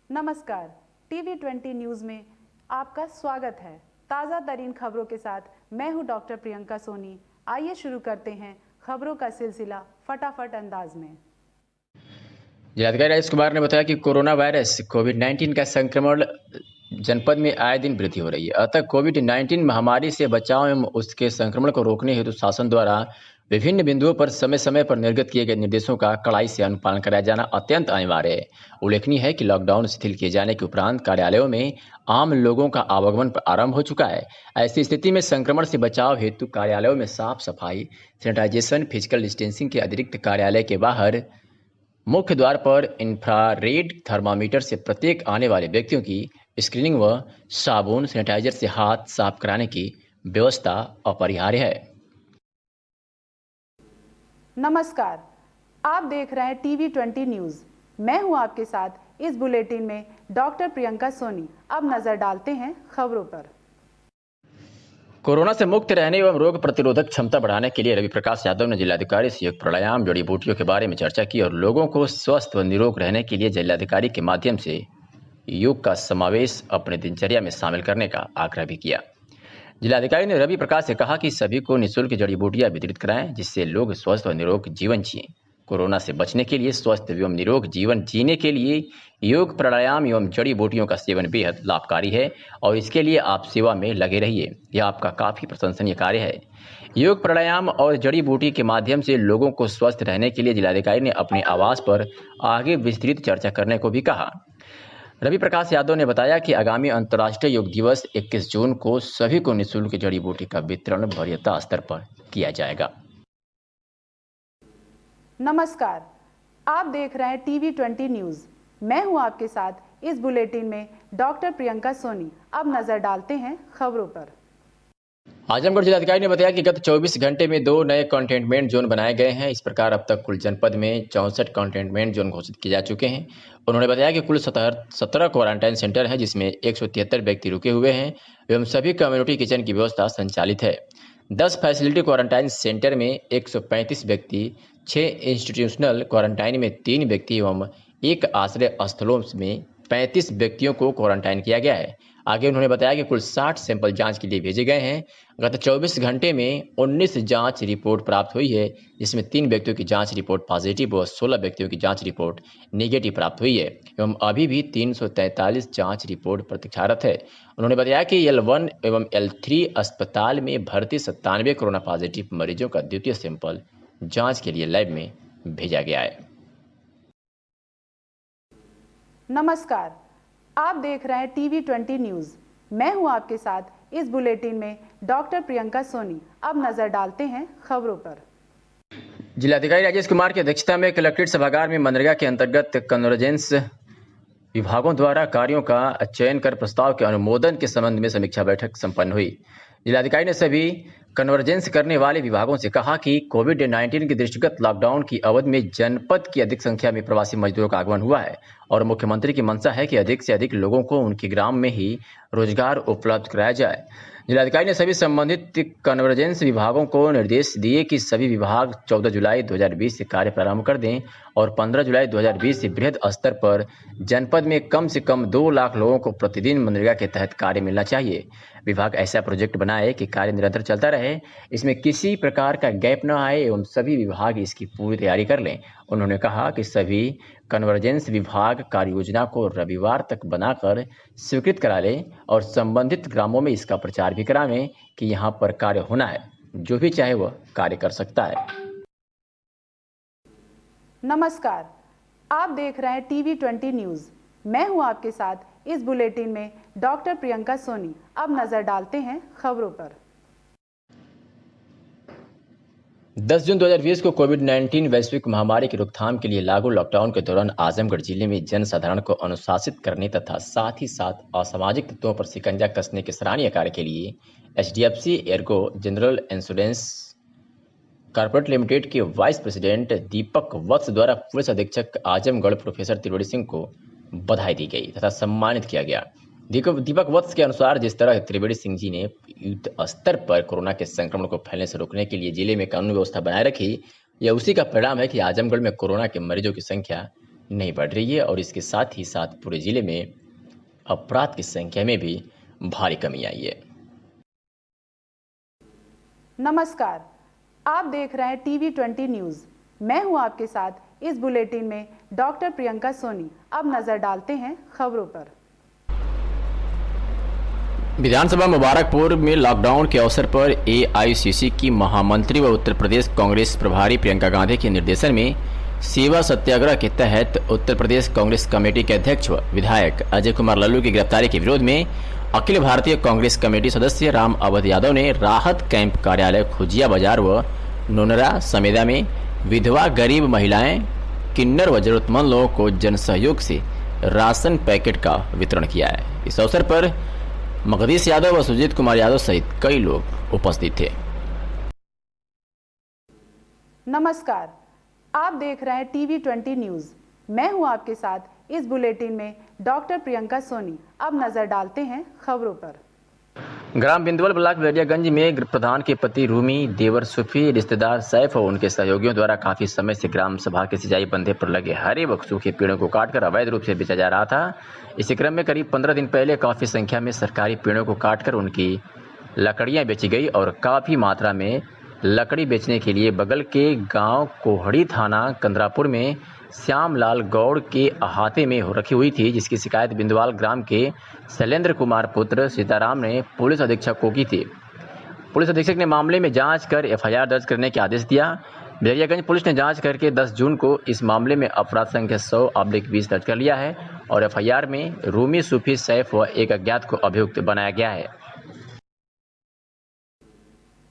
नमस्कार, TV20 news में आपका स्वागत है। ताज़ा तरीन खबरों के साथ मैं हूं डॉक्टर प्रियंका सोनी। आइए शुरू करते हैं खबरों का सिलसिला फटाफट अंदाज में। जिलाधिकारी राजेश कुमार ने बताया कि कोरोना वायरस कोविड-19 का संक्रमण जनपद में आए दिन वृद्धि हो रही है। अतः कोविड-19 महामारी से बचाव एवं उसके संक्रमण को रोकने हेतु शासन द्वारा विभिन्न बिंदुओं पर समय समय पर निर्गत किए गए निर्देशों का कड़ाई से अनुपालन कराया जाना अत्यंत अनिवार्य है। उल्लेखनीय है कि लॉकडाउन शिथिल किए जाने के उपरांत कार्यालयों में आम लोगों का आवागमन आरंभ हो चुका है। ऐसी स्थिति में संक्रमण से बचाव हेतु कार्यालयों में साफ सफाई, सैनिटाइजेशन, फिजिकल डिस्टेंसिंग के अतिरिक्त कार्यालय के बाहर मुख्य द्वार पर इंफ्रारेड थर्मामीटर से प्रत्येक आने वाले व्यक्तियों की स्क्रीनिंग व साबुन सैनिटाइजर से हाथ साफ कराने की व्यवस्था अपरिहार्य है। नमस्कार, आप देख रहे हैं TV20 न्यूज़। मैं हूं आपके साथ इस बुलेटिन में डॉक्टर प्रियंका सोनी। अब नजर डालते हैं खबरों पर। कोरोना से मुक्त रहने एवं रोग प्रतिरोधक क्षमता बढ़ाने के लिए रवि प्रकाश यादव ने जिलाधिकारी से योग प्राणायाम जड़ी बूटियों के बारे में चर्चा की और लोगों को स्वस्थ व निरोग रहने के लिए जिलाधिकारी के माध्यम से योग का समावेश अपने दिनचर्या में शामिल करने का आग्रह भी किया। जिलाधिकारी ने रवि प्रकाश से कहा कि सभी को निःशुल्क जड़ी बूटियां वितरित कराएं जिससे लोग स्वस्थ व निरोग जीवन जिएं। कोरोना से बचने के लिए स्वस्थ एवं निरोग जीवन जीने के लिए योग प्राणायाम एवं जड़ी बूटियों का सेवन बेहद लाभकारी है और इसके लिए आप सेवा में लगे रहिए। यह आपका काफी प्रशंसनीय कार्य है। योग प्राणायाम और जड़ी बूटी के माध्यम से लोगों को स्वस्थ रहने के लिए जिलाधिकारी ने अपने आवास पर आगे विस्तृत चर्चा करने को भी कहा। रवि प्रकाश यादव ने बताया कि आगामी अंतर्राष्ट्रीय योग दिवस 21 जून को सभी को निःशुल्क जड़ी बूटी का वितरण वरीयता स्तर पर किया जाएगा। नमस्कार, आप देख रहे हैं TV20 न्यूज़। मैं हूं आपके साथ इस बुलेटिन में डॉक्टर प्रियंका सोनी। अब नजर डालते हैं खबरों पर। आजमगढ़ जिलाधिकारी ने बताया कि गत 24 घंटे में 2 नए कंटेनमेंट जोन बनाए गए हैं। इस प्रकार अब तक कुल जनपद में 64 कंटेनमेंट जोन घोषित किए जा चुके हैं। उन्होंने बताया कि कुल 17 क्वारंटाइन सेंटर हैं जिसमें 173 व्यक्ति रुके हुए हैं एवं सभी कम्युनिटी किचन की व्यवस्था संचालित है। 10 फैसिलिटी क्वारंटाइन सेंटर में 135 व्यक्ति, 6 इंस्टीट्यूशनल क्वारंटाइन में 3 व्यक्ति एवं 1 आश्रय स्थलों में 35 व्यक्तियों को क्वारंटाइन किया गया है। आगे उन्होंने बताया कि कुल 60 सैंपल जांच के लिए भेजे गए हैं। गत 24 घंटे में 19 जांच रिपोर्ट प्राप्त हुई है जिसमें 3 व्यक्तियों की जांच रिपोर्ट पॉजिटिव व 16 व्यक्तियों की जांच रिपोर्ट नेगेटिव प्राप्त हुई है एवं अभी भी 343 जांच रिपोर्ट प्रतीक्षारत है। उन्होंने बताया कि L1 एवं L3 अस्पताल में भर्ती 97 कोरोना पॉजिटिव मरीजों का द्वितीय सैंपल जांच के लिए लैब में भेजा गया है। नमस्कार, आप देख रहे हैं TV20 न्यूज़। मैं हूं आपके साथ इस बुलेटिन में डॉक्टर प्रियंका सोनी। अब नजर डालते हैं खबरों पर। जिलाधिकारी राजेश कुमार की अध्यक्षता में कलेक्ट्रेट सभागार में मनरेगा के अंतर्गत कन्वर्जेंस विभागों द्वारा कार्यों का चयन कर प्रस्ताव के अनुमोदन के संबंध में समीक्षा बैठक संपन्न हुई। जिलाधिकारी ने सभी कन्वर्जेंस करने वाले विभागों से कहा कि कोविड-19 के दृष्टिगत लॉकडाउन की अवधि में जनपद की अधिक संख्या में प्रवासी मजदूरों का आगमन हुआ है और मुख्यमंत्री की मंशा है कि अधिक से अधिक लोगों को उनके ग्राम में ही रोजगार उपलब्ध कराया जाए। जिलाधिकारी ने सभी संबंधित कन्वर्जेंस विभागों को निर्देश दिए कि सभी विभाग 14 जुलाई 2020 से कार्य प्रारंभ कर दें और 15 जुलाई 2020 से बृहद स्तर पर जनपद में कम से कम 2 लाख लोगों को प्रतिदिन मनरेगा के तहत कार्य मिलना चाहिए। विभाग ऐसा प्रोजेक्ट बनाए कि कार्य निरंतर चलता रहे, इसमें किसी प्रकार का गैप न आए एवं सभी विभाग इसकी पूरी तैयारी कर लें। उन्होंने कहा कि सभी कन्वर्जेंस विभाग कार्य योजना को रविवार तक बनाकर स्वीकृत करा लें और संबंधित ग्रामों में इसका प्रचार भी करावें कि यहाँ पर कार्य होना है, जो भी चाहे वह कार्य कर सकता है। नमस्कार, आप देख रहे हैं TV20 न्यूज़। मैं हूं आपके साथ इस बुलेटिन में डॉक्टर प्रियंका सोनी। अब नजर डालते हैं खबरों पर। 10 जून 2020 को कोविड-19 वैश्विक महामारी की रोकथाम के लिए लागू लॉकडाउन के दौरान आजमगढ़ जिले में जनसाधारण को अनुशासित करने तथा साथ ही साथ असामाजिक तत्वों पर शिकंजा कसने के सराहनीय कार्य के लिए HDFC Ergo general insurance corporate limited के वाइस प्रेसिडेंट दीपक वत्स द्वारा पुलिस अधीक्षक आजमगढ़ प्रोफेसर त्रिवेणी सिंह को बधाई दी गई तथा सम्मानित किया गया। दीपक वत्स के अनुसार जिस तरह त्रिवेणी सिंह जी ने युद्ध स्तर पर कोरोना के संक्रमण को फैलने से रोकने के लिए जिले में कानून व्यवस्था बनाए रखी, यह उसी का परिणाम है कि आजमगढ़ में कोरोना के मरीजों की संख्या नहीं बढ़ रही है और इसके साथ ही साथ पूरे जिले में अपराध की संख्या में भी भारी कमी आई है। नमस्कार, आप देख रहे हैं TV20 न्यूज। मैं हूं आपके साथ इस बुलेटिन में डॉक्टर प्रियंका सोनी। अब नजर डालते हैं खबरों पर। विधानसभा मुबारकपुर में लॉकडाउन के अवसर पर AICC की महामंत्री व उत्तर प्रदेश कांग्रेस प्रभारी प्रियंका गांधी के निर्देशन में सेवा सत्याग्रह के तहत उत्तर प्रदेश कांग्रेस कमेटी के अध्यक्ष व विधायक अजय कुमार लल्लू की गिरफ्तारी के विरोध में अखिल भारतीय कांग्रेस कमेटी सदस्य राम अवध यादव ने राहत कैंप कार्यालय खुजिया बाजार व नोनरा समेदा में विधवा गरीब महिलाएं, किन्नर व जरूरतमंद लोगों को जन सहयोग से राशन पैकेट का वितरण किया है। इस अवसर पर मगधीश यादव व सुजीत कुमार यादव सहित कई लोग उपस्थित थे। नमस्कार, आप देख रहे हैं TV20 न्यूज। मैं हूं आपके साथ इस बुलेटिन में डॉक्टर प्रियंका सोनी। अब नजर डालते हैं खबरों पर। ग्राम बिंदुवल ब्लॉक वेरियागंज में प्रधान के पति रूमी, देवर सूफी, रिश्तेदार सैफ और उनके सहयोगियों द्वारा काफी समय से ग्राम सभा के सिंचाई बंधे पर लगे हरे व सूखे पेड़ों को काटकर अवैध रूप से बेचा जा रहा था। इसी क्रम में करीब 15 दिन पहले काफी संख्या में सरकारी पेड़ों को काटकर उनकी लकड़ियां बेची गई और काफी मात्रा में लकड़ी बेचने के लिए बगल के गांव कोहड़ी थाना कंदरापुर में श्यामलाल गौड़ के अहाते में रखी हुई थी, जिसकी शिकायत बिंदवाल ग्राम के शैलेंद्र कुमार पुत्र सीताराम ने पुलिस अधीक्षक को की थी। पुलिस अधीक्षक ने मामले में जांच कर FIR दर्ज करने के आदेश दिया। बेरियागंज पुलिस ने जांच करके 10 जून को इस मामले में अपराध संख्या 100/20 दर्ज कर लिया है और FIR में रूमी, सूफी, सैफ व एक अज्ञात को अभियुक्त बनाया गया है।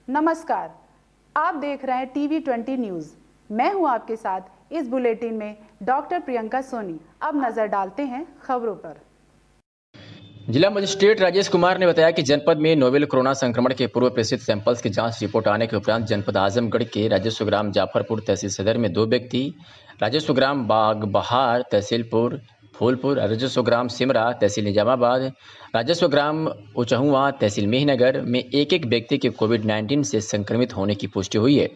नमस्कार, आप देख रहे हैं TV20 न्यूज। मैं हूं आपके साथ इस बुलेटिन में डॉक्टर प्रियंका सोनी। अब नजर डालते हैं खबरों पर। जिला मजिस्ट्रेट राजेश कुमार ने बताया कि जनपद में नोवेल कोरोना संक्रमण के पूर्व प्रेषित सैंपल्स की जांच रिपोर्ट आने के उपरांत जनपद आजमगढ़ के राजस्व ग्राम जाफरपुर तहसील सदर में 2 व्यक्ति, राजस्व ग्राम बागबहार तहसीलपुर फूलपुर, राजस्व ग्राम सिमरा तहसील निजामाबाद, राजस्व ग्राम उचहुआ तहसील मेहनगर में एक व्यक्ति के कोविड-19 से संक्रमित होने की पुष्टि हुई है।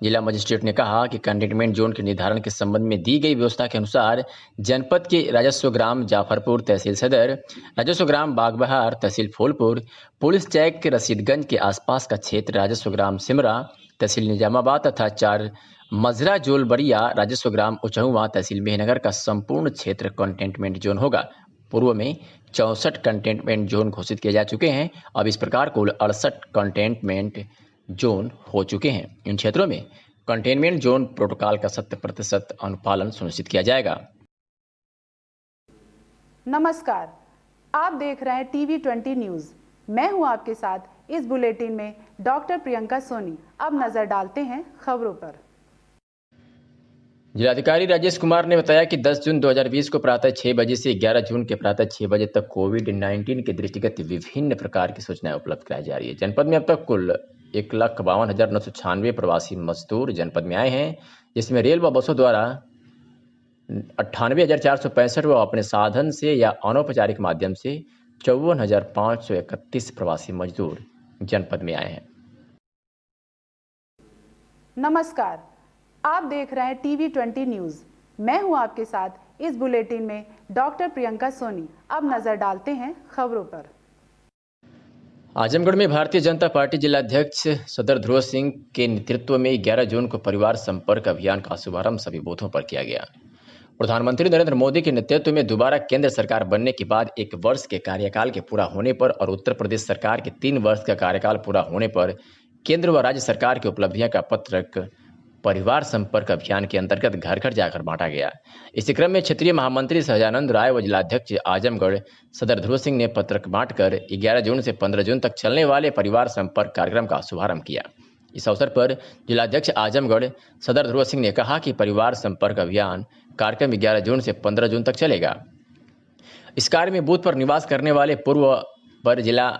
जिला मजिस्ट्रेट ने कहा कि कंटेनमेंट जोन के निर्धारण के संबंध में दी गई व्यवस्था के अनुसार जनपद के राजस्व ग्राम जाफरपुर तहसील सदर, राजस्व ग्राम बागबहार तहसील फूलपुर, पुलिस चौक के रसीदगंज के आसपास का क्षेत्र राजस्व ग्राम सिमरा तहसील निजामाबाद तथा 4 मजरा जोलबड़िया राजस्व ग्राम उचहुआ तहसील मेहनगर का संपूर्ण क्षेत्र कंटेनमेंट जोन होगा। पूर्व में 64 कंटेनमेंट जोन घोषित किए जा चुके हैं। अब इस प्रकार कुल 68 कंटेनमेंट जोन हो चुके हैं। इन क्षेत्रों में कंटेनमेंट जोन प्रोटोकॉल का 100% अनुपालन सुनिश्चित किया जाएगा। नमस्कार, आप देख रहे हैं TV20 न्यूज। मैं हूं आपके साथ इस बुलेटिन में डॉक्टर प्रियंका सोनी। अब नजर डालते हैं खबरों पर। जिलाधिकारी राजेश कुमार ने बताया कि 10 जून 2020 को प्रातः 6 बजे से 11 जून के प्रातः 6 बजे तक कोविड-19 के दृष्टिगत विभिन्न प्रकार की सूचनाएं उपलब्ध कराई जा रही है। जनपद में अब तक कुल 1,52,996 प्रवासी मजदूर जनपद में आए हैं, जिसमें रेल व बसों द्वारा 98,465 व अपने साधन से या अनौपचारिक माध्यम से 54,531 प्रवासी मजदूर जनपद में आए हैं। नमस्कार, आप देख रहे हैं TV20 न्यूज। मैं हूं आपके साथ इस बुलेटिन में डॉक्टर प्रियंका सोनी। अब नजर डालते हैं खबरों पर। आजमगढ़ में भारतीय जनता पार्टी जिलाध्यक्ष सदर ध्रुव सिंह के नेतृत्व में 11 जून को परिवार संपर्क अभियान का शुभारंभ सभी बूथों पर किया गया। प्रधानमंत्री नरेंद्र मोदी के नेतृत्व में दोबारा केंद्र सरकार बनने के बाद 1 वर्ष के कार्यकाल के पूरा होने पर और उत्तर प्रदेश सरकार के 3 वर्ष का कार्यकाल पूरा होने पर केंद्र व राज्य सरकार की उपलब्धियां का पत्रक परिवार संपर्क अभियान के अंतर्गत घर घर जाकर बांटा गया। इसी क्रम में क्षेत्रीय महामंत्री सहजानंद राय व जिलाध्यक्ष आजमगढ़ सदर ध्रुव सिंह ने पत्रक बांटकर 11 जून से 15 जून तक चलने वाले परिवार संपर्क कार्यक्रम का शुभारंभ किया। इस अवसर पर जिलाध्यक्ष आजमगढ़ सदर ध्रुव सिंह ने कहा कि परिवार संपर्क अभियान कार्यक्रम 11 जून से 15 जून तक चलेगा। इस कार्य में बूथ पर निवास करने वाले पूर्व पर जिला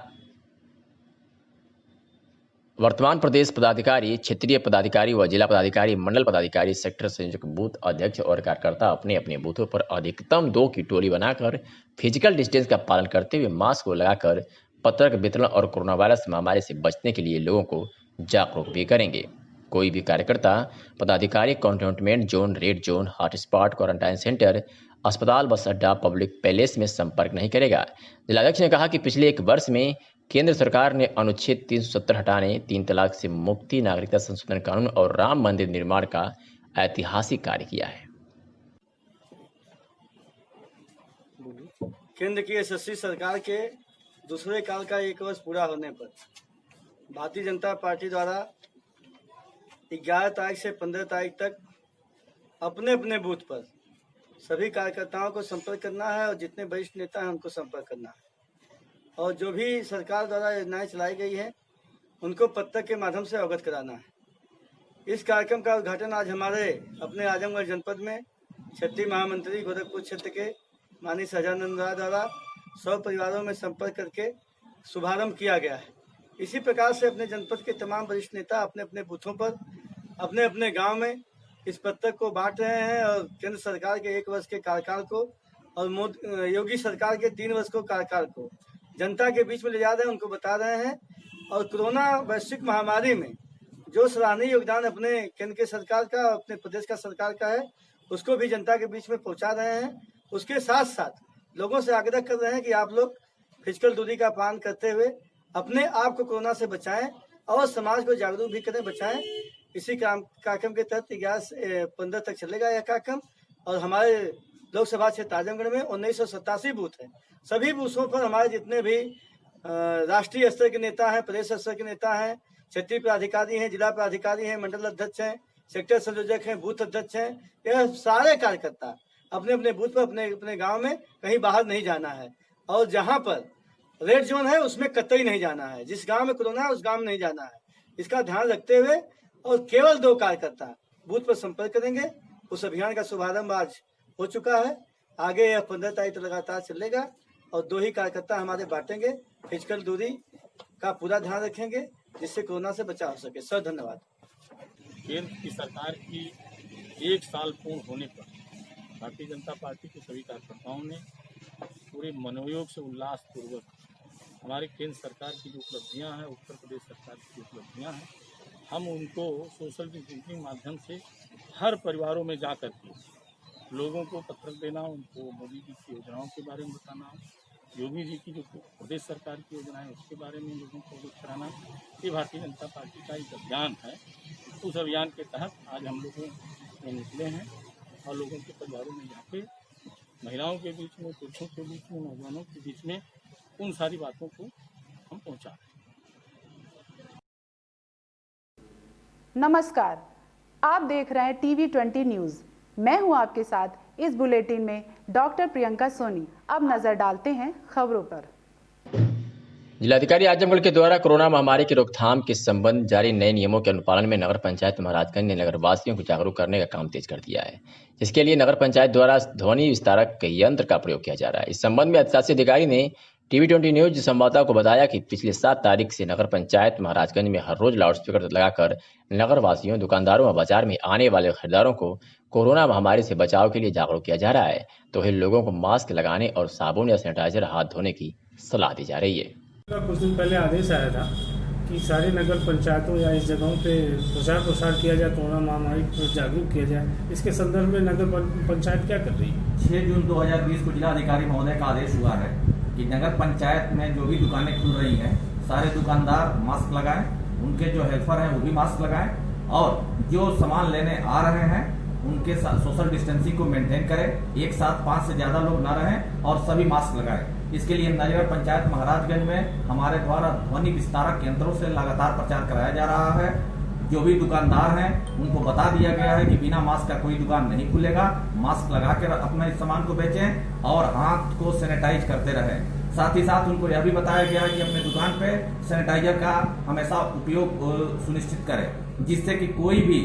वर्तमान प्रदेश पदाधिकारी, क्षेत्रीय पदाधिकारी व जिला पदाधिकारी, मंडल पदाधिकारी, सेक्टर संयोजक, बूथ अध्यक्ष और कार्यकर्ता अपने अपने बूथों पर अधिकतम 2 की टोली बनाकर फिजिकल डिस्टेंस का पालन करते हुए मास्क को लगाकर पत्रक वितरण और कोरोना वायरस महामारी से बचने के लिए लोगों को जागरूक भी करेंगे। कोई भी कार्यकर्ता पदाधिकारी containment zone, red zone, hotspot, quarantine centre, अस्पताल, बस अड्डा, पब्लिक पैलेस में संपर्क नहीं करेगा। जिलाध्यक्ष ने कहा कि पिछले 1 वर्ष में केंद्र सरकार ने अनुच्छेद 370 हटाने, 3 तलाक से मुक्ति, नागरिकता संशोधन कानून और राम मंदिर निर्माण का ऐतिहासिक कार्य किया है। केंद्र की यशस्वी सरकार के दूसरे काल का 1 वर्ष पूरा होने पर भारतीय जनता पार्टी द्वारा 11 तारीख से 15 तारीख तक अपने अपने बूथ पर सभी कार्यकर्ताओं को संपर्क करना है और जितने वरिष्ठ नेता हैं उनको संपर्क करना है और जो भी सरकार द्वारा योजनाएं चलाई गई हैं उनको पत्र के माध्यम से अवगत कराना है। इस कार्यक्रम का उद्घाटन आज हमारे अपने आजमगढ़ जनपद में क्षत्रिय महामंत्री गोरखपुर क्षेत्र के माननीय सहजानंद राय द्वारा 100 परिवारों में संपर्क करके शुभारंभ किया गया है। इसी प्रकार से अपने जनपद के तमाम वरिष्ठ नेता अपने अपने बूथों पर अपने अपने गांव में इस पत्र को बांट रहे हैं और केंद्र सरकार के 1 वर्ष के कार्यकाल को और योगी सरकार के 3 वर्ष को कार्यकाल को जनता के बीच में ले जा रहे हैं, उनको बता रहे हैं और कोरोना वैश्विक महामारी में जो सराहनीय योगदान अपने केंद्र के सरकार का अपने प्रदेश का सरकार का है उसको भी जनता के बीच में पहुंचा रहे हैं। उसके साथ साथ लोगों से आग्रह कर रहे हैं कि आप लोग फिजिकल दूरी का पालन करते हुए अपने आप को कोरोना से बचाएं और समाज को जागरूक भी करें, बचाएं। इसी कार्यक्रम के तहत 11 से 15 तक चलेगा यह कार्यक्रम और हमारे लोकसभा क्षेत्र आजमगढ़ में 1987 बूथ हैं। सभी बूथों पर हमारे जितने भी राष्ट्रीय स्तर के नेता हैं, प्रदेश स्तर के नेता हैं, क्षेत्रीय पदाधिकारी हैं, जिला पदाधिकारी हैं, मंडल अध्यक्ष हैं, सेक्टर संयोजक हैं, बूथ अध्यक्ष हैं, यह सारे कार्यकर्ता अपने अपने बूथ पर अपने अपने गांव में कहीं बाहर नहीं जाना है और जहां पर रेड जोन है उसमें कतई नहीं जाना है। जिस गांव में कोरोना है उस गांव में नहीं जाना है। इसका ध्यान रखते हुए और केवल 2 कार्यकर्ता बूथ पर संपर्क करेंगे। उस अभियान का शुभारंभ आज हो चुका है। आगे यह 15 तारीख तक लगातार चलेगा और 2 ही कार्यकर्ता हमारे बांटेंगे। फिजिकल दूरी का पूरा ध्यान रखेंगे जिससे कोरोना से बचाव हो सके। सर धन्यवाद। केंद्र की सरकार की 1 साल पूर्ण होने पर भारतीय जनता पार्टी के सभी कार्यकर्ताओं ने पूरे मनोयोग से उल्लासपूर्वक हमारे केंद्र सरकार की जो उपलब्धियां हैं, उत्तर प्रदेश सरकार की उपलब्धियां हैं, हम उनको सोशल डिस्टेंसिंग माध्यम से हर परिवारों में जा कर के लोगों को पत्र देना, उनको मोदी जी की योजनाओं के बारे में बताना, योगी जी की जो प्रदेश सरकार की योजना है उसके बारे में लोगों को अवगत कराना, ये भारतीय जनता पार्टी का एक अभियान है। उस अभियान के तहत आज हम लोगों में निकले हैं और लोगों के परिवारों में जाके महिलाओं के बीच में, पुरुषों के बीच में, नौजवानों के बीच में उन सारी बातों को हम पहुंचा रहे हैं। नमस्कार, आप देख रहे हैं टीवी 20 न्यूज़। मैं हूं आपके साथ इस बुलेटिन में डॉक्टर प्रियंका सोनी। अब नजर डालते हैं खबरों पर। जिलाधिकारी आजमगढ़ के द्वारा कोरोना महामारी की रोकथाम के संबंध जारी नए नियमों के अनुपालन में नगर पंचायत महाराजगंज ने नगरवासियों को जागरूक करने का काम तेज कर दिया है, जिसके लिए नगर पंचायत द्वारा ध्वनि विस्तारक यंत्र का प्रयोग किया जा रहा है। इस संबंध में अधिशासी अधिकारी ने टीवी 20 न्यूज संवाददाता को बताया कि पिछले 7 तारीख से नगर पंचायत महाराजगंज में हर रोज लाउडस्पीकर लगाकर नगर वासियों, दुकानदारों और बाजार में आने वाले खरीदारों को कोरोना महामारी से बचाव के लिए जागरूक किया जा रहा है। तो वही लोगों को मास्क लगाने और साबुन या सैनिटाइजर हाथ धोने की सलाह दी जा रही है। कुछ दिन पहले आदेश आया था कि सारी नगर पंचायतों या इस जगहों पे प्रचार प्रसार किया जाए, कोरोना महामारी पर जागरूक किया जाए। इसके संदर्भ में नगर पंचायत क्या कर रही है? 6 जून 2020 को जिलाधिकारी महोदय का आदेश हुआ है कि नगर पंचायत में जो भी दुकानें खुल रही हैं सारे दुकानदार मास्क लगाएं, उनके जो हेल्पर हैं वो भी मास्क लगाएं और जो सामान लेने आ रहे हैं उनके साथ सोशल डिस्टेंसिंग को मेंटेन करें। एक साथ 5 से ज्यादा लोग ना रहें और सभी मास्क लगाएं। इसके लिए नगर पंचायत महाराजगंज में हमारे द्वारा ध्वनि विस्तारक यंत्रों से लगातार प्रचार कराया जा रहा है। जो भी दुकानदार हैं उनको बता दिया गया है कि बिना मास्क का कोई दुकान नहीं खुलेगा। मास्क लगा कर अपने इस सामान को बेचें और हाथ को सैनिटाइज करते रहें। साथ ही साथ उनको यह भी बताया गया है कि अपने दुकान पे सैनिटाइजर का हमेशा उपयोग सुनिश्चित करें, जिससे कि कोई भी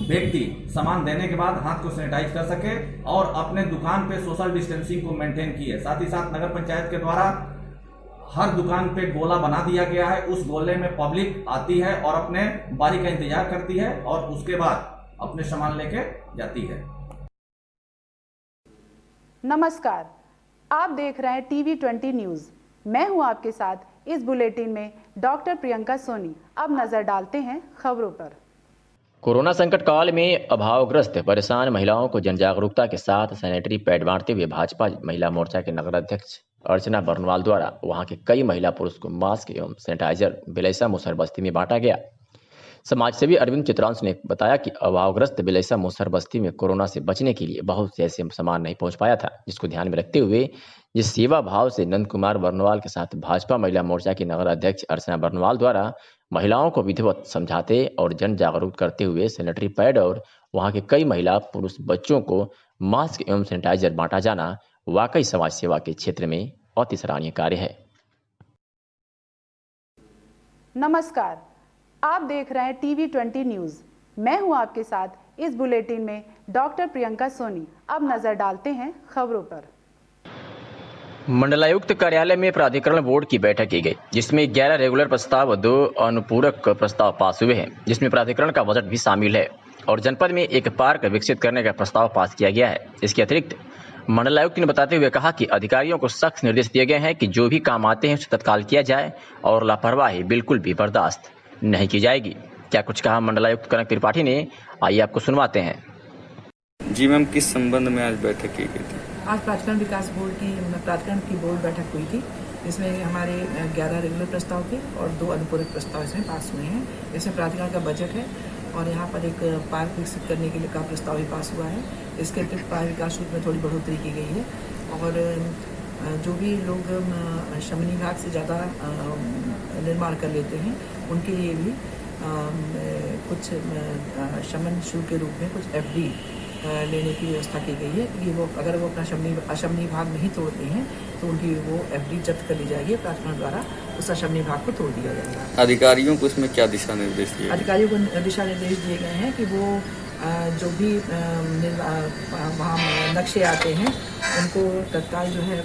व्यक्ति सामान देने के बाद हाथ को सैनिटाइज कर सके और अपने दुकान पे सोशल डिस्टेंसिंग को मेंटेन किए। साथ ही साथ नगर पंचायत के द्वारा हर दुकान पे गोला बना दिया गया है। उस गोले में पब्लिक आती है और अपने बारी का इंतजार करती है और उसके बाद अपने सामान लेके जाती है। नमस्कार, आप देख रहे हैं टीवी 20 न्यूज़। मैं हूं आपके साथ इस बुलेटिन में डॉक्टर प्रियंका सोनी। अब नजर डालते हैं खबरों पर। कोरोना संकट काल में अभावग्रस्त परेशान महिलाओं को जन जागरूकता के साथ सैनिटरी पैड बांटते हुए भाजपा महिला मोर्चा के नगर अध्यक्ष अर्चना बर्नवाल द्वारा वहां के कई महिला पुरुष को मास्क एवं सैनिटाइजर बिलैसा मुसहर बस्ती में बांटा गया। समाजसेवी अरविंद चित्रांश ने बताया कि अभावग्रस्त बिलैसा मुसहर बस्ती में कोरोना से बचने के लिए बहुत से ऐसे सामान नहीं पहुंच पाया था, जिसको ध्यान में रखते हुए जिस सेवा भाव से नंद कुमार बर्नवाल के साथ भाजपा महिला मोर्चा की नगर अध्यक्ष अर्चना बर्नवाल द्वारा महिलाओं को विधिवत समझाते और जन जागरूक करते हुए सैनिटरी पैड और वहां के कई महिला पुरुष बच्चों को मास्क एवं सैनिटाइजर बांटा जाना वाकई समाज सेवा के क्षेत्र में अति सराहनीय कार्य है। नमस्कार, आप देख रहे हैं TV20 न्यूज। मैं हूं आपके साथ इस बुलेटिन में डॉक्टर प्रियंका सोनी। अब नजर डालते हैं खबरों पर। मंडलायुक्त कार्यालय में प्राधिकरण बोर्ड की बैठक की गई, जिसमें 11 रेगुलर प्रस्ताव व 2 अनुपूरक प्रस्ताव पास हुए हैं, जिसमें प्राधिकरण का बजट भी शामिल है और जनपद में एक पार्क विकसित करने का प्रस्ताव पास किया गया है। इसके अतिरिक्त मंडलायुक्त ने बताते हुए कहा कि अधिकारियों को सख्त निर्देश दिए गए हैं कि जो भी काम आते हैं उसे तत्काल किया जाए और लापरवाही बिल्कुल भी बर्दाश्त नहीं की जाएगी। क्या कुछ कहा मंडलायुक्त कनक त्रिपाठी ने, आइए आपको सुनवाते हैं। जी मैम, किस संबंध में आज बैठक की गई थी? आज प्राधिकरण विकास बोर्ड की प्राधिकरण की बोर्ड बैठक हुई थी, जिसमें हमारे 11 रेगुलर प्रस्ताव थे और 2 अनुपूरक प्रस्ताव इसमें पास हुए हैं। इसमें प्राधिकरण का बजट है और यहाँ पर एक पार्क विकसित करने के लिए का प्रस्ताव भी पास हुआ है। इसके अतिरिक्त पार्क विकास शुल्क में थोड़ी बढ़ोतरी की गई है और जो भी लोग शमनी भाग से ज़्यादा निर्माण कर लेते हैं उनके लिए भी कुछ शमन शुल्क के रूप में कुछ FD लेने की व्यवस्था की गई है कि वो अगर वो अपना अशमनी भाग नहीं तोड़ते हैं तो उनकी वो FD जब्त कर ली जाएगी। प्राधिकरण द्वारा उस अशमनी भाग को तोड़ दिया जाएगा। अधिकारियों को इसमें क्या दिशा निर्देश दिए? अधिकारियों को दिशा निर्देश दिए गए हैं कि वो जो भी वहाँ नक्शे आते हैं उनको तत्काल जो है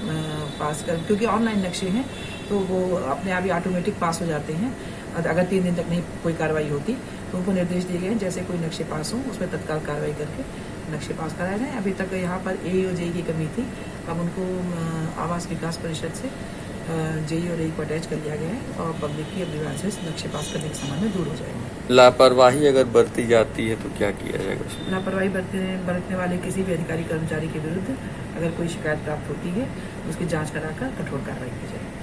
पास कर, क्योंकि ऑनलाइन नक्शे हैं तो वो अपने आप ही ऑटोमेटिक पास हो जाते हैं। अगर 3 दिन तक नहीं कोई कार्रवाई होती तो उनको निर्देश दिए गए हैं जैसे कोई नक्शे पास हो उसमें तत्काल कार्रवाई करके नक्शे पास कराए जाएँ। अभी तक यहाँ पर AE और JE की कमी थी, अब उनको आवास विकास परिषद से JE और AE को अटैच कर लिया गया है और पब्लिक की अभियान से नक्शे पास करने के समय में दूर हो जाएंगे। लापरवाही अगर बरती जाती है तो क्या किया जाएगा उसमें? लापरवाही बरतने वाले किसी भी अधिकारी कर्मचारी के विरुद्ध अगर कोई शिकायत प्राप्त होती है उसकी जाँच कराकर कठोर कार्रवाई की जाएगी।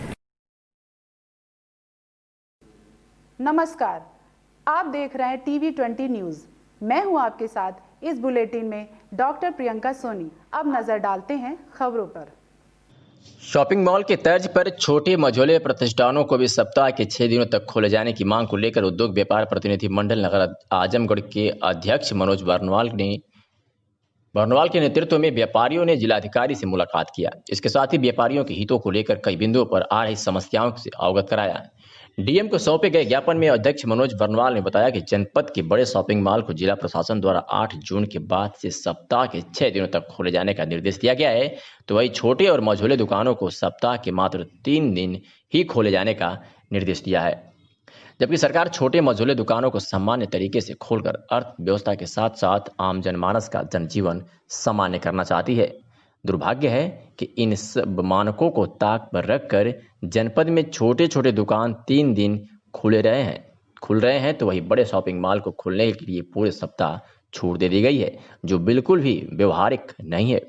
नमस्कार, आप देख रहे हैं TV20 न्यूज। मैं हूं आपके साथ इस बुलेटिन में डॉक्टर प्रियंका सोनी। अब नजर डालते हैं खबरों पर। शॉपिंग मॉल के तर्ज पर छोटे मझोले प्रतिष्ठानों को भी सप्ताह के 6 दिनों तक खोले जाने की मांग को लेकर उद्योग व्यापार प्रतिनिधि मंडल नगर आजमगढ़ के अध्यक्ष मनोज बर्नवाल के नेतृत्व में व्यापारियों ने जिलाधिकारी से मुलाकात किया। इसके साथ ही व्यापारियों के हितों को लेकर कई बिंदुओं पर आ रही समस्याओं से अवगत कराया। DM को सौंपे गए ज्ञापन में अध्यक्ष मनोज बर्नवाल ने बताया कि जनपद के बड़े शॉपिंग मॉल को जिला प्रशासन द्वारा 8 जून के बाद से सप्ताह के 6 दिनों तक खोले जाने का निर्देश दिया गया है, तो वही छोटे और मझोले दुकानों को सप्ताह के मात्र 3 दिन ही खोले जाने का निर्देश दिया है। जबकि सरकार छोटे मझोले दुकानों को सामान्य तरीके से खोलकर अर्थव्यवस्था के साथ साथ आम जनमानस का जनजीवन सामान्य करना चाहती है। दुर्भाग्य है कि इन सब मानकों को ताक पर रखकर जनपद में छोटे छोटे दुकान 3 दिन खुल रहे हैं तो वही बड़े शॉपिंग मॉल को खुलने के लिए पूरे सप्ताह छूट दे दी गई है, जो बिल्कुल भी व्यवहारिक नहीं है।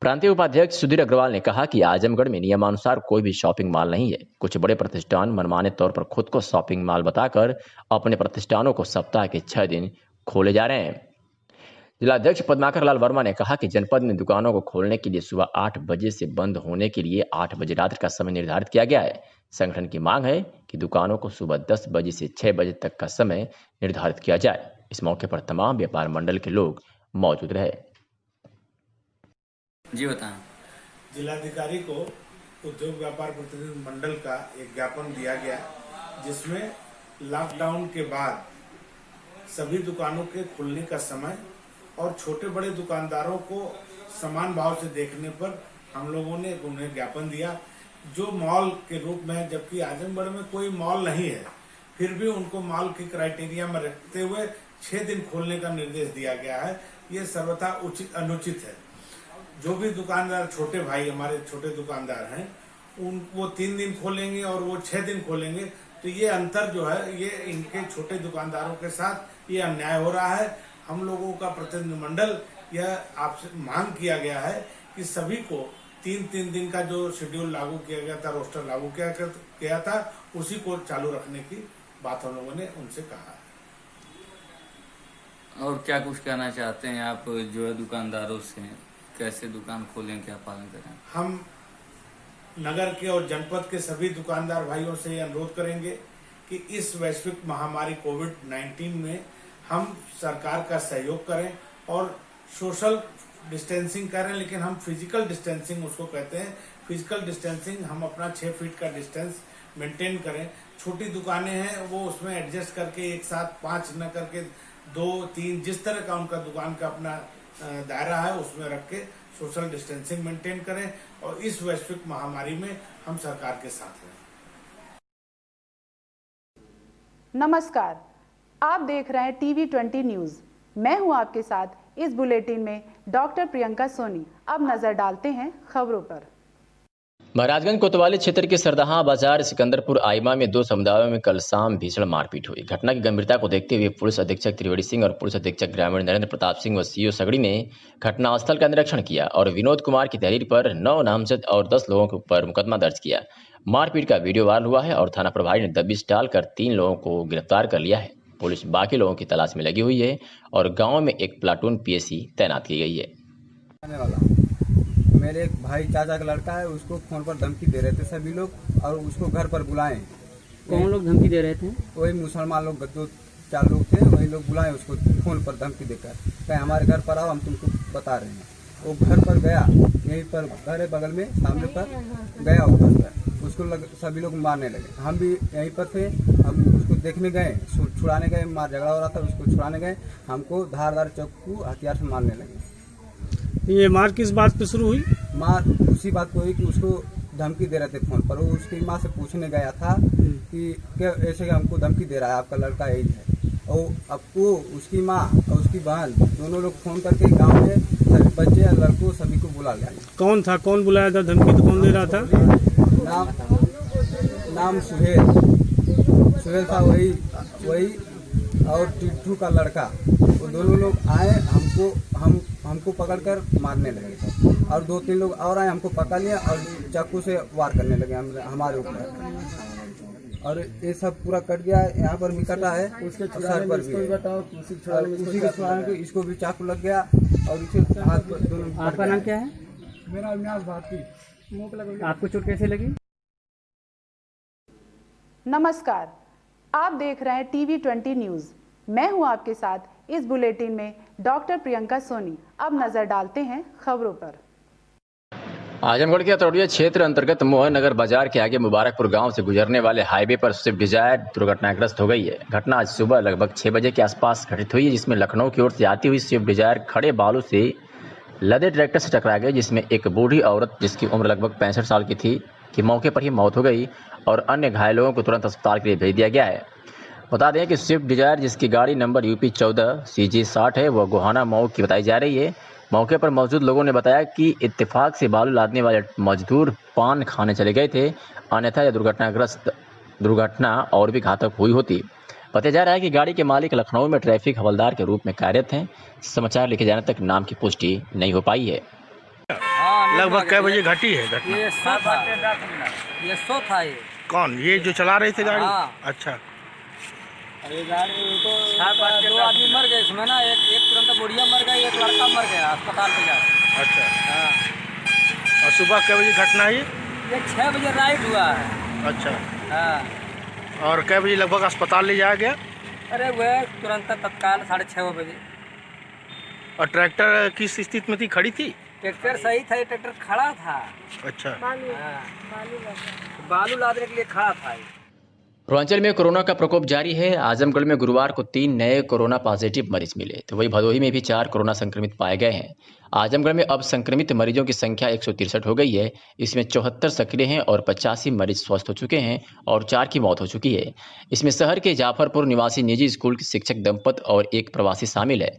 प्रांतीय उपाध्यक्ष सुधीर अग्रवाल ने कहा कि आजमगढ़ में नियमानुसार कोई भी शॉपिंग मॉल नहीं है। कुछ बड़े प्रतिष्ठान मनमाने तौर पर खुद को शॉपिंग मॉल बताकर अपने प्रतिष्ठानों को सप्ताह के 6 दिन खोले जा रहे हैं। जिलाध्यक्ष पद्माकर लाल वर्मा ने कहा कि जनपद में दुकानों को खोलने के लिए सुबह 8 बजे से बंद होने के लिए 8 बजे रात्रि का समय निर्धारित किया गया है। संगठन की मांग है कि दुकानों को सुबह 10 बजे से 6 बजे तक का समय निर्धारित किया जाए। इस मौके पर तमाम व्यापार मंडल के लोग मौजूद रहे। जी बताएं। जिलाधिकारी को उद्योग व्यापार प्रतिनिधि मंडल का एक ज्ञापन दिया गया, जिसमें लॉकडाउन के बाद सभी दुकानों के खुलने का समय और छोटे बड़े दुकानदारों को समान भाव से देखने पर हम लोगों ने उन्हें ज्ञापन दिया। जो मॉल के रूप में, जबकि आजमगढ़ में कोई मॉल नहीं है, फिर भी उनको मॉल के क्राइटेरिया में रखते हुए 6 दिन खोलने का निर्देश दिया गया है। ये सर्वथा अनुचित है। जो भी दुकानदार, छोटे भाई हमारे छोटे दुकानदार हैं, वो 3 दिन खोलेंगे और वो 6 दिन खोलेंगे तो ये अंतर जो है ये इनके छोटे दुकानदारों के साथ ये अन्याय हो रहा है। हम लोगों का प्रतिनिधिमंडल यह आपसे मांग किया गया है कि सभी को 3-3 दिन का जो शेड्यूल लागू किया गया था, रोस्टर लागू किया था, उसी को चालू रखने की बात हम लोगों ने उनसे कहा है। और क्या कुछ कहना चाहते हैं आप जो है दुकानदारों से, कैसे दुकान खोलें, क्या पालन करें? हम नगर के और जनपद के सभी दुकानदार भाइयों से अनुरोध करेंगे कि इस वैश्विक महामारी कोविड-19 में हम सरकार का सहयोग करें और सोशल डिस्टेंसिंग करें, लेकिन हम फिजिकल डिस्टेंसिंग उसको कहते हैं। फिजिकल डिस्टेंसिंग हम अपना 6 फीट का डिस्टेंस मेंटेन करें। छोटी दुकानें हैं वो उसमें एडजस्ट करके एक साथ 5 न करके 2-3 जिस तरह का उनका दुकान का अपना दायरा है उसमें रख के सोशल डिस्टेंसिंग मेंटेन करें और इस वैश्विक महामारी में हम सरकार के साथ हैं। नमस्कार, आप देख रहे हैं टीवी 20 न्यूज़। मैं हूं आपके साथ इस बुलेटिन में डॉक्टर प्रियंका सोनी। अब नजर डालते हैं खबरों पर। महाराजगंज कोतवाली क्षेत्र के सरदहा बाजार सिकंदरपुर आइमा में 2 समुदायों में कल शाम भीषण मारपीट हुई। घटना की गंभीरता को देखते हुए पुलिस अधीक्षक त्रिवेणी सिंह और पुलिस अधीक्षक ग्रामीण नरेंद्र प्रताप सिंह व सीओ सगड़ी ने घटनास्थल का निरीक्षण किया और विनोद कुमार की तहरीर पर 9 नामजद और 10 लोगों के ऊपर मुकदमा दर्ज किया। मारपीट का वीडियो वायरल हुआ है और थाना प्रभारी ने दबिश डालकर 3 लोगों को गिरफ्तार कर लिया है। पुलिस बाकी लोगों की तलाश में लगी हुई है और गाँव में एक प्लाटून पीएसी तैनात की गई है। मेरे एक भाई चाचा का लड़का है, उसको फोन पर धमकी दे रहे थे सभी लोग और उसको घर पर बुलाएं। कौन लोग धमकी दे रहे थे? वही मुसलमान लोग 2-4 लोग थे, वही लोग बुलाएं उसको फोन पर धमकी देकर, कहे हमारे घर पर आओ, हम तुमको बता रहे हैं। वो घर पर गया, यहीं पर घर है बगल में सामने पर गया, ऊपर उसको सभी लोग मारने लगे। हम भी यहीं पर थे, हम उसको देखने गए, छुड़ाने गए, मार झगड़ा हो रहा था, उसको छुड़ाने गए, हमको धारदार चाकू हथियार से मारने लगे। ये मार किस बात पे शुरू हुई? मार उसी बात को हुई कि उसको धमकी दे रहे थे फोन पर। वो उसकी माँ से पूछने गया था कि क्या ऐसे हमको धमकी दे रहा है, आपका लड़का यही है। और अब वो उसकी माँ और उसकी बहन दोनों लोग फोन करके गांव में सभी बच्चे और लड़कों सभी को बुला लिया। कौन था, कौन बुलाया था? धमकी तो कौन दे रहा था? नाम सुहेल था, वही और टिट्ठू का लड़का। वो दोनों लोग आए, हमको पकड़कर मारने लगे और 2-3 लोग और आए, हमको पकड़ लिया और चाकू से वार करने लगे हमारे ऊपर। और ये सब पूरा कट गया, यहाँ पर भी कटा है, उसके सर पर भी। उसी के छुड़ाने को इसको भी चाकू लग गया और इसके हाथ पर दोनों। आपका नाम क्या है? मेरा अविनाश भारती। आपको चोट कैसे लगी? नमस्कार, आप देख रहे हैं टीवी 20 न्यूज़। मैं हूं आपके साथ इस बुलेटिन में डॉक्टर प्रियंका सोनी। अब नजर डालते हैं खबरों पर। आजमगढ़ के अतरौड़िया क्षेत्र अंतर्गत मोहन नगर बाजार के आगे मुबारकपुर गांव से गुजरने वाले हाईवे पर स्विफ्ट डिजायर दुर्घटनाग्रस्त हो गई है। घटना आज सुबह लगभग 6 बजे के आसपास घटित हुई है, जिसमें लखनऊ की ओर से आती हुई स्विफ्ट डिजायर खड़े बालू से लदे ट्रैक्टर से टकरा गई, जिसमें एक बूढ़ी औरत जिसकी उम्र लगभग 65 साल की थी कि मौके पर ही मौत हो गई और अन्य घायलों को तुरंत अस्पताल के लिए भेज दिया गया है। बता दें कि स्विफ्ट डिजायर जिसकी गाड़ी नंबर UP 14 CG 60 है वह गोहाना मऊ की बताई जा रही है। मौके पर मौजूद लोगों ने बताया कि इत्तेफाक से बालू लादने वाले मजदूर पान खाने चले गए थे, अन्यथा यह दुर्घटना और भी घातक हुई होती। बताया जा रहा है कि गाड़ी के मालिक लखनऊ में ट्रैफिक हवलदार के रूप में कार्यरत हैं। समाचार लिखे जाने तक नाम की पुष्टि नहीं हो पाई है। लगभग कै बजे घटी है घटना? ये 100 था। ये कौन, ये जो चला रहे थे गाड़ी? अच्छा। ये गाड़ी तो 2 आदमी मर गए इसमें ना, एक तुरंत बुढ़िया मर गई, एक लड़का मर गया अस्पताल पे जा। अच्छा। हाँ। और सुबह कै बजे घटना है? ये 6 बजे राइड हुआ है। अच्छा। हाँ। और कै बजे लगभग अस्पताल ले जाया गया? अरे वह तुरंत तत्काल 6:30 बजे। और ट्रैक्टर किस स्थिति में थी, खड़ी थी? ट्रैक्टर सही था, ये ट्रैक्टर खड़ा था। अच्छा। बालू लादने के लिए खड़ा था। पूर्वांचल में कोरोना का प्रकोप जारी है। आजमगढ़ में गुरुवार को 3 नए कोरोना पॉजिटिव मरीज मिले, तो वहीं भदोही में भी 4 कोरोना संक्रमित पाए गए हैं। आजमगढ़ में अब संक्रमित मरीजों की संख्या 163 हो गई है। इसमें 74 सक्रिय हैं और 85 मरीज स्वस्थ हो चुके हैं और 4 की मौत हो चुकी है। इसमें शहर के जाफरपुर निवासी निजी स्कूल के शिक्षक दंपत और एक प्रवासी शामिल है।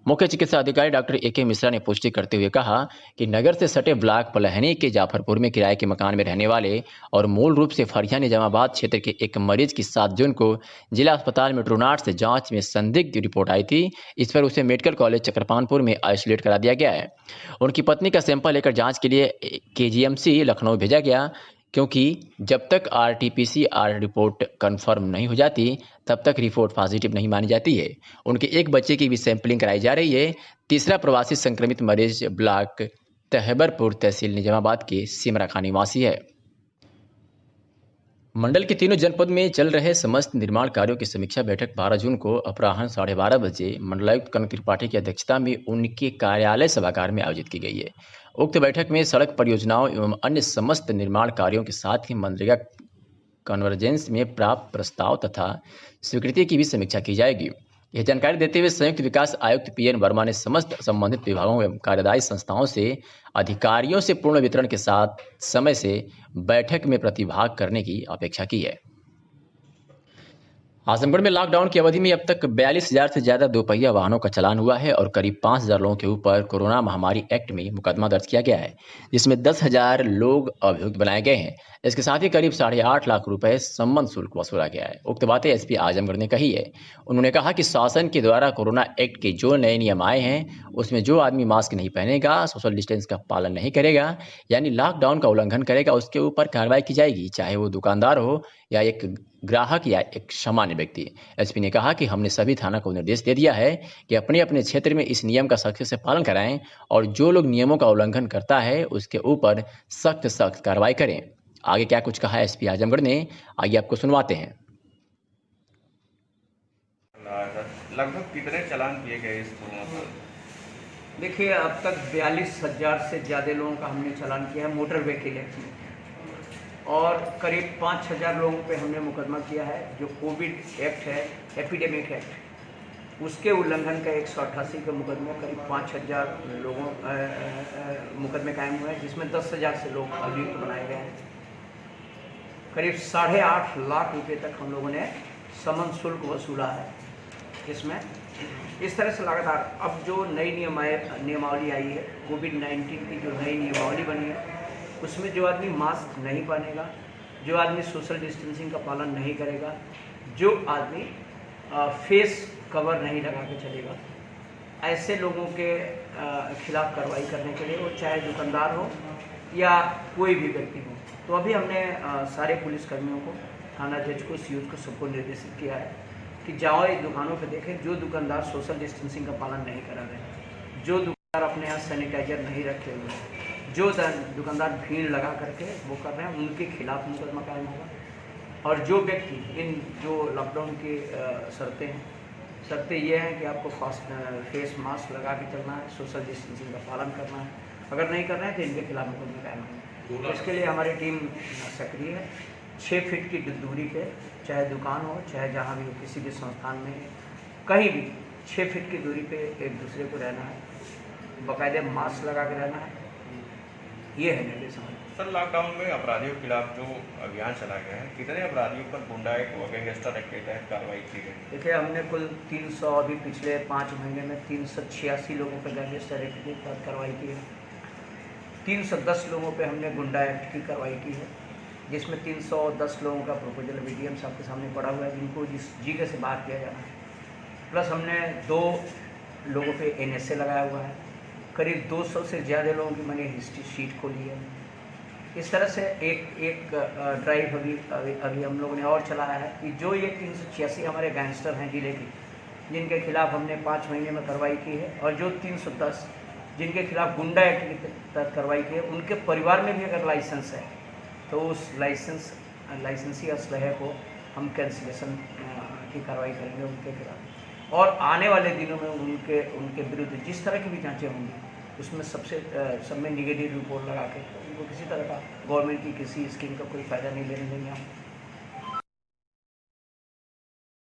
मुख्य चिकित्सा अधिकारी डॉक्टर AK मिश्रा ने पुष्टि करते हुए कहा कि नगर से सटे ब्लॉक पलहनी के जाफरपुर में किराए के मकान में रहने वाले और मूल रूप से फरिया निजामाबाद क्षेत्र के एक मरीज मरीज की 7 जून को जिला अस्पताल मेट्रोनाट से जांच में संदिग्ध रिपोर्ट आई थी। इस पर उसे मेडिकल कॉलेज चक्रपानपुर में आइसोलेट करा दिया गया है। उनकी पत्नी का सैंपल लेकर जांच के लिए KGMC लखनऊ भेजा गया, क्योंकि जब तक RT-PCR रिपोर्ट कंफर्म नहीं हो जाती तब तक रिपोर्ट पॉजिटिव नहीं मानी जाती है। उनके एक बच्चे की भी सैंपलिंग कराई जा रही है। तीसरा प्रवासी संक्रमित मरीज ब्लॉक तहबरपुर तहसील निजामाबाद के सिमराखा निवासी है। मंडल के तीनों जनपद में चल रहे समस्त निर्माण कार्यों की समीक्षा बैठक 12 जून को अपराह्न 12:30 बजे मंडलायुक्त कनक त्रिपाठी की अध्यक्षता में उनके कार्यालय सभागार में आयोजित की गई है। उक्त बैठक में सड़क परियोजनाओं एवं अन्य समस्त निर्माण कार्यों के साथ ही मनरेगा कन्वर्जेंस में प्राप्त प्रस्ताव तथा स्वीकृति की भी समीक्षा की जाएगी। यह जानकारी देते हुए संयुक्त विकास आयुक्त PN वर्मा ने समस्त संबंधित विभागों एवं कार्यदायी संस्थाओं से अधिकारियों से पूर्ण वितरण के साथ समय से बैठक में प्रतिभाग करने की अपेक्षा की है। आजमगढ़ में लॉकडाउन की अवधि में अब तक 42,000 से ज्यादा दोपहिया वाहनों का चालान हुआ है और करीब 5,000 लोगों के ऊपर कोरोना महामारी एक्ट में मुकदमा दर्ज किया गया है, जिसमें 10,000 लोग अभियुक्त बनाए गए हैं। इसके साथ ही करीब 8.5 लाख रुपए सम्मन शुल्क वसूला गया है। उक्त बातें SP आजमगढ़ ने कही है। उन्होंने कहा कि शासन के द्वारा कोरोना एक्ट के जो नए नियम आए हैं उसमें जो आदमी मास्क नहीं पहनेगा, सोशल डिस्टेंस का पालन नहीं करेगा, यानी लॉकडाउन का उल्लंघन करेगा, उसके ऊपर कार्रवाई की जाएगी, चाहे वो दुकानदार हो या एक ग्राहक या एक सामान्य व्यक्ति। SP ने कहा कि हमने सभी थाना को निर्देश दे दिया है कि अपने अपने क्षेत्र में इस नियम का सख्ती से पालन कराएं और जो लोग नियमों का उल्लंघन करता है उसके ऊपर सख्त कार्रवाई करें। आगे क्या कुछ कहा SP आजमगढ़ ने, आइए आपको सुनवाते हैं। लगभग कितने चालान किए गए इस कोरोना पर? देखिए, अब तक 42,000 से ज़्यादा लोगों का हमने चालान किया है मोटर व्हीकल एक्ट में, और करीब 5,000 लोगों पे हमने मुकदमा किया है। जो कोविड एक्ट है, एपिडेमिक एक्ट, उसके उल्लंघन का 188 के मुकदमे करीब 5,000 लोगों मुकदमे कायम हुए हैं, जिसमें 10,000 से लोग अभियुक्त बनाए गए हैं। करीब 8.5 लाख रुपए तक हम लोगों ने समन शुल्क वसूला है। इसमें इस तरह से लगातार अब जो नई नियमावली आई है, कोविड-19 की जो नई नियमावली बनी है, उसमें जो आदमी मास्क नहीं पहनेगा, जो आदमी सोशल डिस्टेंसिंग का पालन नहीं करेगा, जो आदमी फेस कवर नहीं लगा के चलेगा, ऐसे लोगों के खिलाफ कार्रवाई करने के लिए, वो चाहे दुकानदार हो या कोई भी व्यक्ति हो। तो अभी हमने सारे पुलिसकर्मियों को, थाना जज को, COs को, सबको निर्देशित किया है कि जाओ ये दुकानों पे देखें जो दुकानदार सोशल डिस्टेंसिंग का पालन नहीं करा रहे, जो दुकानदार अपने यहाँ सैनिटाइजर नहीं रखे हुए, जो दुकानदार भीड़ लगा करके वो कर रहे हैं, उनके खिलाफ मुकदमा कायम होगा। और जो व्यक्ति इन जो लॉकडाउन की शर्तें ये हैं कि आपको फेस मास्क लगा के चलना है, सोशल डिस्टेंसिंग का पालन करना है, अगर नहीं कर रहे हैं तो इनके खिलाफ मुकदमा कायम होगा। इसके लिए हमारी टीम सक्रिय है। 6 फीट की दूरी पे, चाहे दुकान हो, चाहे जहाँ भी हो, किसी भी संस्थान में, कहीं भी 6 फीट की दूरी पे एक दूसरे को रहना है, बाकायदे मास्क लगा के रहना है। ये है निर्देश हमारे। सर, लॉकडाउन में अपराधियों के खिलाफ जो अभियान चला गया है, कितने अपराधियों पर गुंडा एक्ट व गैंगस्टर एक्ट के तहत कार्रवाई की गई? देखिए, हमने कुल 300 अभी पिछले 5 महीने में 386 लोगों पर गैंगस्टर एक्ट के तहत कार्रवाई की है। 310 लोगों पे हमने गुंडा एक्ट की कार्रवाई की है, जिसमें 310 लोगों का प्रोपोजल BDM साहब के सामने पड़ा हुआ है, जिनको जिस जगह से बाहर किया जाना है। प्लस हमने 2 लोगों पे NSA लगाया हुआ है। करीब 200 से ज़्यादा लोगों की मैंने हिस्ट्री शीट खोली है। इस तरह से एक ड्राइव अभी हम लोगों ने और चलाया है कि जो ये 386 हमारे गैंगस्टर हैं जिले के, जिनके खिलाफ हमने 5 महीने में कार्रवाई की है, और जो 310 जिनके खिलाफ गुंडा एक्ट के तहत कार्रवाई की है, उनके परिवार में भी अगर लाइसेंस है तो उस लाइसेंसी असलहे को हम कैंसिलेशन की कार्रवाई करेंगे उनके खिलाफ। और आने वाले दिनों में उनके विरुद्ध जिस तरह की भी जांचें होंगी, उसमें सब में निगेटिव रिपोर्ट लगा के उनको किसी तरह का गवर्नमेंट की किसी स्कीम का कोई फ़ायदा नहीं लेने देंगे हम।